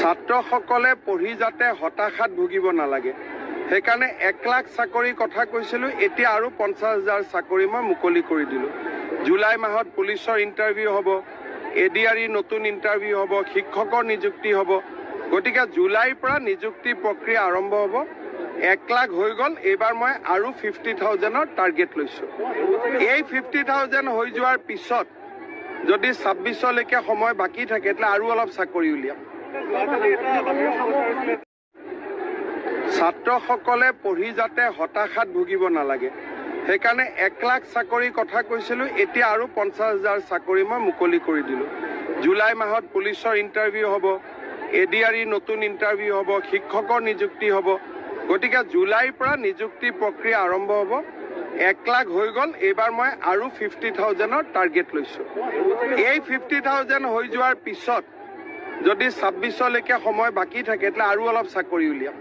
ছাত্ৰসকলে পঢ়ি যাতে হতাশাত ভুগিব নালাগে সেইকাৰণে 1 লাখ চাকৰি কথা কৈছিলোঁ এতিয়া আৰু 50,000 চাকৰি মই মুকলি কৰি দিলোঁ জুলাই মাহত পুলিচৰ ইণ্টাৰভিউ হ'ব এডিআৰই নতুন ইণ্টাৰভিউ হ'ব শিক্ষকৰ নিযুক্তি হ'ব গতিকে জুলাইৰ পৰা নিযুক্তি প্ৰক্ৰিয়া আৰম্ভ হ'ব 1 লাখ হৈ গ'ল এইবাৰ মই আৰু 50,000ৰ টাৰ্গেট লৈছোঁ এই 50,000 হৈ যোৱাৰ পিছত যদি 26লৈকে সময় বাকী থাকে তেতিয়াহ'লে আৰু অলপ চাকৰি উলিয়াম ছাত্ৰসকলে পঢ়ি যাতে হতাশাত ভুগিব নালাগে সেইকাৰণে 1 লাখ চাকৰি কথা কৈছিলোঁ এতিয়া আৰু 50,000 চাকৰি মই মুকলি কৰি দিলোঁ জুলাই মাহত পুলিচৰ ইণ্টাৰভিউ হ'ব এডিআৰই নতুন ইণ্টাৰভিউ হ'ব শিক্ষকৰ নিযুক্তি হ'ব গতিকে জুলাইৰ পৰা নিযুক্তি প্ৰক্ৰিয়া আৰম্ভ হ'ব 1 লাখ হৈ গ'ল এইবাৰ মই আৰু 50,000ৰ টাৰ্গেট লৈছোঁ এই 50,000 হৈ যোৱাৰ পিছত যদি 26লৈকে সময় বাকী থাকে তেতিয়াহ'লে আৰু অলপ চাকৰি উলিয়াম